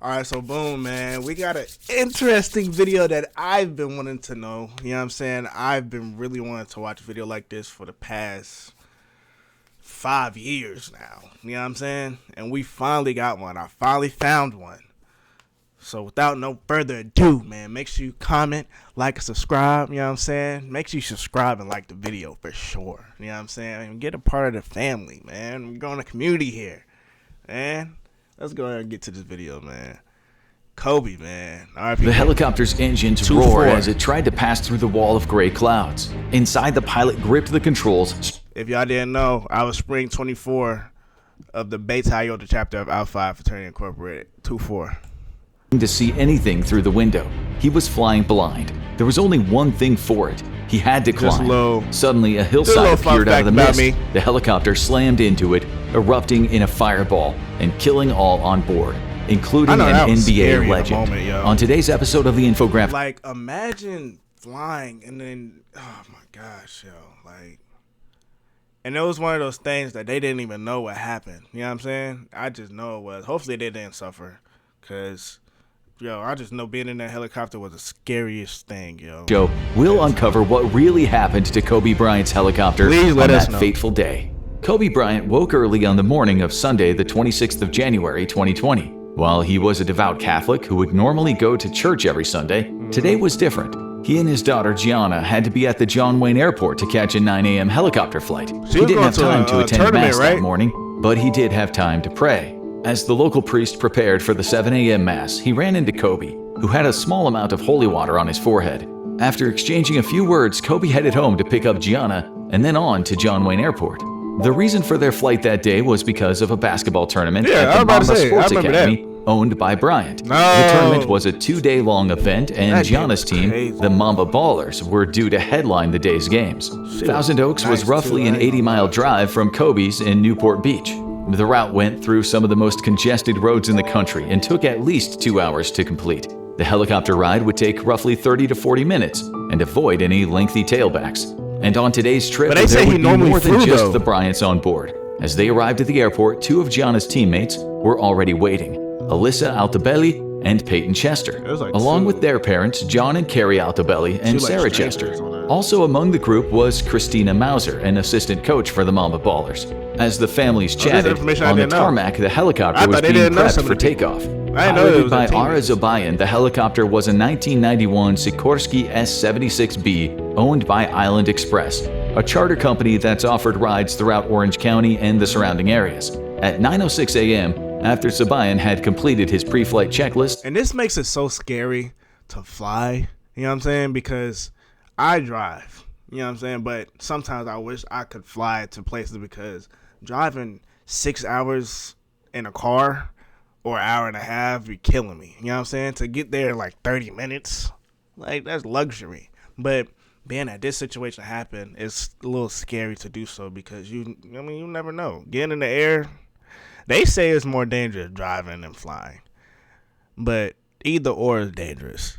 All right, so boom, man. We got an interesting video that I've been wanting to know. You know what I'm saying? I've been really wanting to watch a video like this for the past 5 years now. You know what I'm saying? And we finally got one. I finally found one. So without no further ado, man, make sure you comment, like, and subscribe. You know what I'm saying? Make sure you subscribe and like the video for sure. You know what I'm saying? And get a part of the family, man. We're growing a community here, man. Let's go ahead and get to this video, man. Kobe, man. R.I.P. The helicopter's engines roared as it tried to pass through the wall of gray clouds. Inside, the pilot gripped the controls. If y'all didn't know, I was Spring 24 of the Beta Iota chapter of Alpha Fraternity Incorporated. 2-4. To see anything through the window. He was flying blind. There was only one thing for it. He had to climb. Suddenly, a hillside appeared out of the mist. The helicopter slammed into it, erupting in a fireball and killing all on board, including an NBA legend. On today's episode of the infographic. Like, imagine flying and then, oh my gosh, yo. Like, and it was one of those things that they didn't even know what happened. You know what I'm saying? I just know it was. Hopefully they didn't suffer, because yo, I just know being in that helicopter was the scariest thing, yo. We'll uncover what really happened to Kobe Bryant's helicopter on that fateful day. Kobe Bryant woke early on the morning of Sunday, the 26th of January, 2020. While he was a devout Catholic who would normally go to church every Sunday, today was different. He and his daughter Gianna had to be at the John Wayne Airport to catch a 9 a.m. helicopter flight. He didn't have time to attend Mass that morning, but he did have time to pray. As the local priest prepared for the 7 a.m. Mass, he ran into Kobe, who had a small amount of holy water on his forehead. After exchanging a few words, Kobe headed home to pick up Gianna and then on to John Wayne Airport. The reason for their flight that day was because of a basketball tournament at the Mamba Sports Academy, owned by Bryant. The tournament was a 2-day-long event, and Gianna's team, the Mamba Ballers, were due to headline the day's games. Thousand Oaks was roughly an 80-mile drive from Kobe's in Newport Beach. The route went through some of the most congested roads in the country and took at least 2 hours to complete. The helicopter ride would take roughly 30 to 40 minutes and avoid any lengthy tailbacks. And on today's trip, there would be more than just the Bryants on board. As they arrived at the airport, 2 of Gianna's teammates were already waiting: Alyssa Altobelli and Peyton Chester, along with their parents, John and Carrie Altobelli and Sarah Chester. Also among the group was Christina Mauser, an assistant coach for the Mamba Ballers. As the families chatted, on the tarmac, the helicopter was being prepped for takeoff. Piloted by R.I.P. the helicopter was a 1991 Sikorsky S-76B owned by Island Express, a charter company that's offered rides throughout Orange County and the surrounding areas. At 9:06 a.m., after Sabayan had completed his pre-flight checklist. And this makes it so scary to fly, you know what I'm saying? Because I drive, you know what I'm saying? But sometimes I wish I could fly to places, because driving 6 hours in a car or an hour and a half be killing me, you know what I'm saying? To get there in like 30 minutes, like, that's luxury. But being that this situation happened, it's a little scary to do so, because you never know. Getting in the air, they say it's more dangerous driving than flying, but either or is dangerous.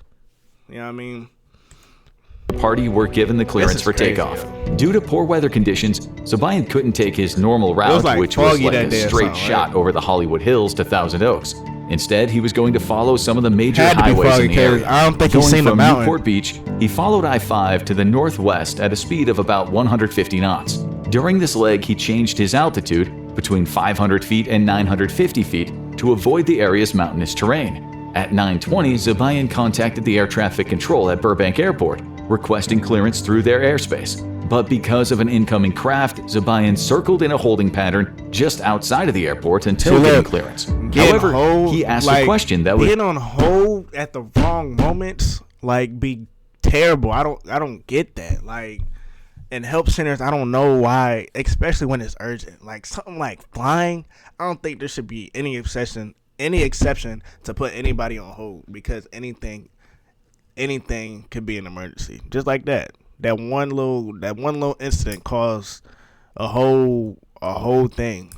You know what I mean? The party were given the clearance for takeoff. Due to poor weather conditions, Sabayan couldn't take his normal route, which was like a straight shot over the Hollywood Hills to Thousand Oaks. Instead, he was going to follow some of the major highways in the area. I don't think he's seen the mountain. From Newport Beach, he followed I-5 to the northwest at a speed of about 150 knots. During this leg, he changed his altitude between 500 feet and 950 feet to avoid the area's mountainous terrain. At 9:20, Sabayan contacted the air traffic control at Burbank Airport, requesting clearance through their airspace. But because of an incoming craft, Sabayan circled in a holding pattern just outside of the airport until getting clearance. However, he asked a question that would being on hold at the wrong moments, like, be terrible. I don't get that. Like, in help centers, I don't know why, especially when it's urgent. Like, something like flying, I don't think there should be any exception to put anybody on hold, because anything could be an emergency. Just like that. That one little incident caused a whole thing.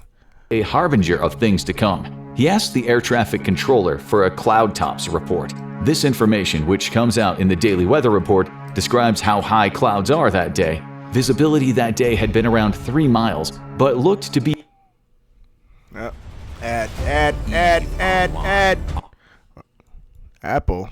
A harbinger of things to come. He asked the air traffic controller for a cloud tops report. This information, which comes out in the daily weather report, describes how high clouds are that day. Visibility that day had been around 3 miles, but looked to be Apple.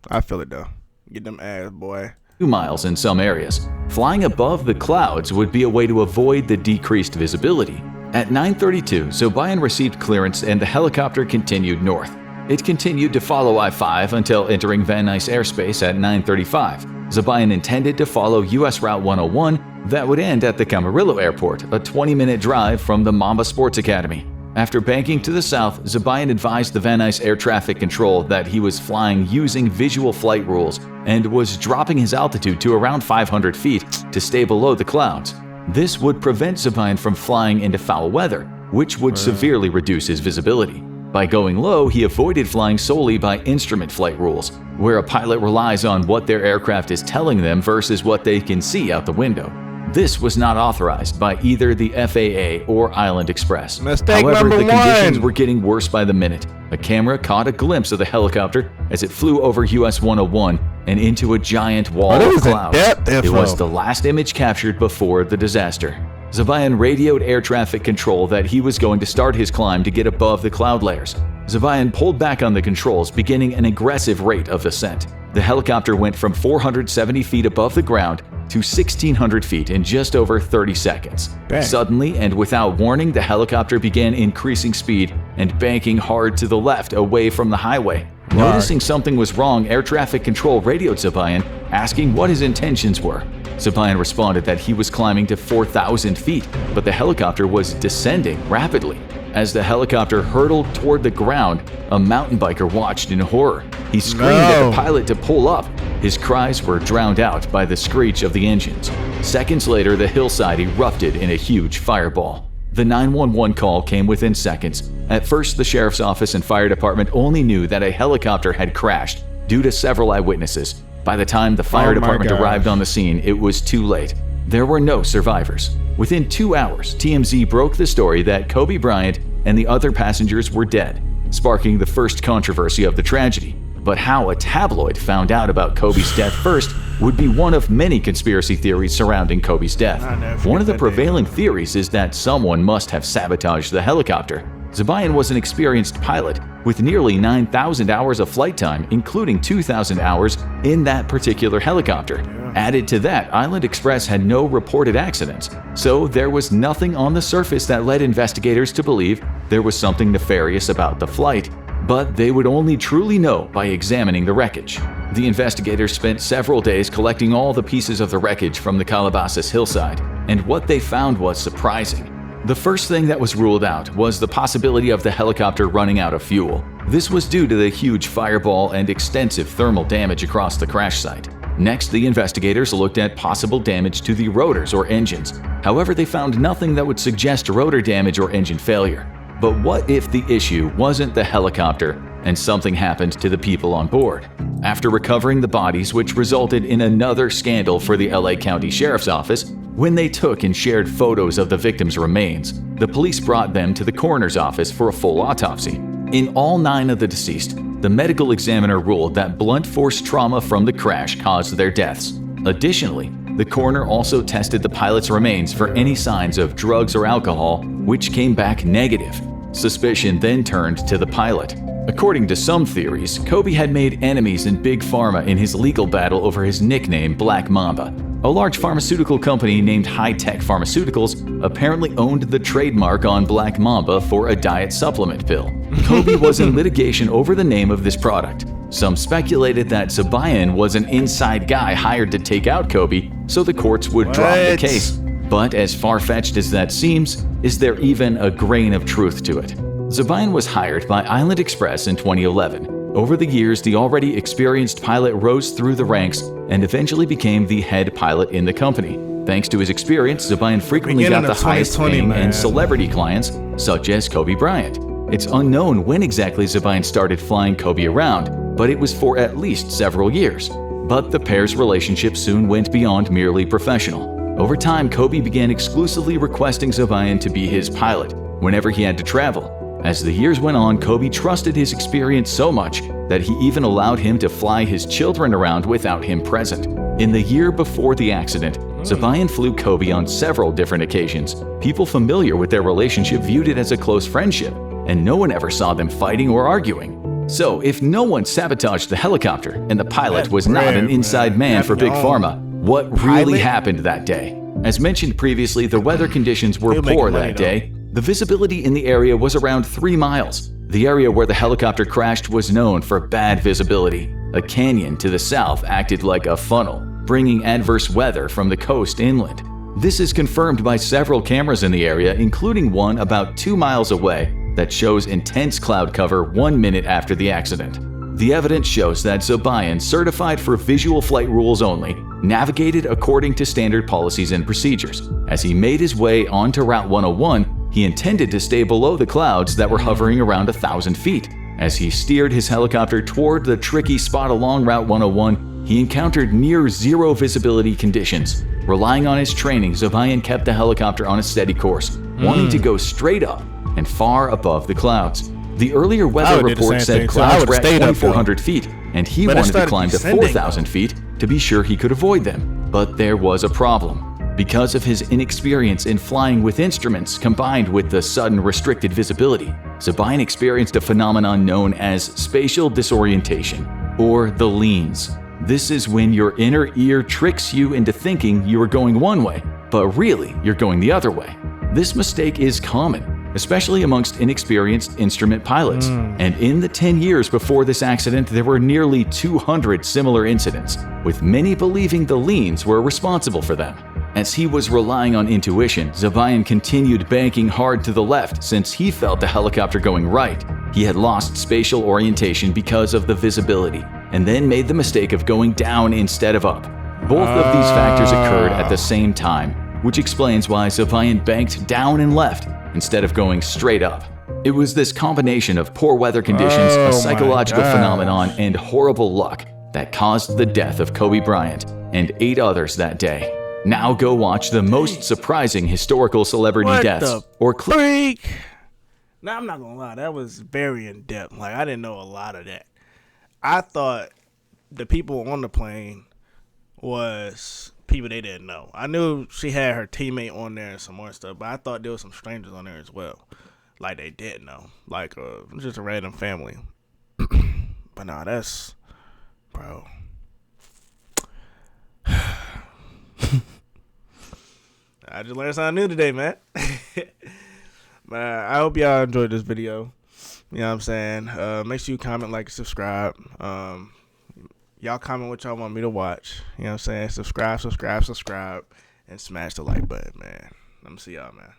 I feel it though. Get them ads, boy. 2 miles in some areas. Flying above the clouds would be a way to avoid the decreased visibility. At 9:32, Zobayan received clearance and the helicopter continued north. It continued to follow I-5 until entering Van Nuys airspace at 9:35. Zobayan intended to follow US Route 101 that would end at the Camarillo Airport, a 20-minute drive from the Mamba Sports Academy. After banking to the south, Zobayan advised the Van Nuys Air Traffic Control that he was flying using visual flight rules and was dropping his altitude to around 500 feet to stay below the clouds. This would prevent Zobayan from flying into foul weather, which would severely reduce his visibility. By going low, he avoided flying solely by instrument flight rules, where a pilot relies on what their aircraft is telling them versus what they can see out the window. This was not authorized by either the FAA or Island Express. However, the conditions were getting worse by the minute. A camera caught a glimpse of the helicopter as it flew over US 101 and into a giant wall of clouds. It was the last image captured before the disaster. Zobayan radioed air traffic control that he was going to start his climb to get above the cloud layers. Zobayan pulled back on the controls, beginning an aggressive rate of ascent. The helicopter went from 470 feet above the ground to 1,600 feet in just over 30 seconds. Dang. Suddenly and without warning, the helicopter began increasing speed and banking hard to the left away from the highway. Noticing something was wrong, air traffic control radioed Zobayan, asking what his intentions were. Zobayan responded that he was climbing to 4,000 feet, but the helicopter was descending rapidly. As the helicopter hurtled toward the ground, a mountain biker watched in horror. He screamed at the pilot to pull up. His cries were drowned out by the screech of the engines. Seconds later, the hillside erupted in a huge fireball. The 911 call came within seconds. At first, the sheriff's office and fire department only knew that a helicopter had crashed due to several eyewitnesses. By the time the fire department arrived on the scene, it was too late. There were no survivors. Within 2 hours, TMZ broke the story that Kobe Bryant and the other passengers were dead, sparking the first controversy of the tragedy. But how a tabloid found out about Kobe's death first would be one of many conspiracy theories surrounding Kobe's death. One of the prevailing theories is that someone must have sabotaged the helicopter. Zobayan was an experienced pilot with nearly 9,000 hours of flight time, including 2,000 hours in that particular helicopter. Added to that, Island Express had no reported accidents, so there was nothing on the surface that led investigators to believe there was something nefarious about the flight. But they would only truly know by examining the wreckage. The investigators spent several days collecting all the pieces of the wreckage from the Calabasas hillside, and what they found was surprising. The first thing that was ruled out was the possibility of the helicopter running out of fuel. This was due to the huge fireball and extensive thermal damage across the crash site. Next, the investigators looked at possible damage to the rotors or engines. However, they found nothing that would suggest rotor damage or engine failure. But what if the issue wasn't the helicopter and something happened to the people on board? After recovering the bodies, which resulted in another scandal for the LA County Sheriff's Office, when they took and shared photos of the victims' remains, the police brought them to the coroner's office for a full autopsy. In all 9 of the deceased, the medical examiner ruled that blunt force trauma from the crash caused their deaths. Additionally, the coroner also tested the pilot's remains for any signs of drugs or alcohol, which came back negative. Suspicion then turned to the pilot. According to some theories, Kobe had made enemies in Big Pharma in his legal battle over his nickname Black Mamba. A large pharmaceutical company named High Tech Pharmaceuticals apparently owned the trademark on Black Mamba for a diet supplement pill. Kobe was in litigation over the name of this product. Some speculated that Zobayan was an inside guy hired to take out Kobe, so the courts would drop the case. But as far-fetched as that seems, is there even a grain of truth to it? Zobayan was hired by Island Express in 2011. Over the years, the already experienced pilot rose through the ranks and eventually became the head pilot in the company. Thanks to his experience, Zobayan frequently got the highest paying and celebrity clients, such as Kobe Bryant. It's unknown when exactly Zobayan started flying Kobe around, but it was for at least several years. But the pair's relationship soon went beyond merely professional. Over time, Kobe began exclusively requesting Zobayan to be his pilot whenever he had to travel. As the years went on, Kobe trusted his experience so much that he even allowed him to fly his children around without him present. In the year before the accident, Zobayan flew Kobe on several different occasions. People familiar with their relationship viewed it as a close friendship, and no one ever saw them fighting or arguing. So, if no one sabotaged the helicopter and the pilot was not an inside man for Big Pharma, what really happened that day? As mentioned previously, the weather conditions were poor that day. The visibility in the area was around 3 miles. The area where the helicopter crashed was known for bad visibility. A canyon to the south acted like a funnel, bringing adverse weather from the coast inland. This is confirmed by several cameras in the area, including one about 2 miles away that shows intense cloud cover 1 minute after the accident. The evidence shows that Zobayan, certified for visual flight rules only, navigated according to standard policies and procedures. As he made his way onto Route 101, he intended to stay below the clouds that were hovering around 1,000 feet. As he steered his helicopter toward the tricky spot along Route 101, he encountered near zero visibility conditions. Relying on his training, Zobayan kept the helicopter on a steady course, wanting to go straight up and far above the clouds. The earlier weather report said clouds were at 2,400 feet, and he wanted to climb to 4,000 feet to be sure he could avoid them. But there was a problem. Because of his inexperience in flying with instruments combined with the sudden restricted visibility, Zobayan experienced a phenomenon known as spatial disorientation, or the leans. This is when your inner ear tricks you into thinking you are going one way, but really you're going the other way. This mistake is common, especially amongst inexperienced instrument pilots. And in the 10 years before this accident, there were nearly 200 similar incidents, with many believing the leans were responsible for them. As he was relying on intuition, Zobayan continued banking hard to the left since he felt the helicopter going right. He had lost spatial orientation because of the visibility, and then made the mistake of going down instead of up. Both of these factors occurred at the same time, which explains why Zobayan banked down and left instead of going straight up. It was this combination of poor weather conditions, a psychological phenomenon, and horrible luck that caused the death of Kobe Bryant and 8 others that day. Now go watch the most surprising historical celebrity deaths or freak. Now I'm not gonna lie, that was very in depth. Like, I didn't know a lot of that. I thought the people on the plane was people they didn't know. I knew she had her teammate on there and some more stuff, but I thought there was some strangers on there as well, like they didn't know, like just a random family. But nah, that's bro. I just learned something new today, man. But I hope y'all enjoyed this video. You know what I'm saying? Make sure you comment, like, and subscribe. Y'all comment what y'all want me to watch. You know what I'm saying? Subscribe, and smash the like button, man. Let me see y'all, man.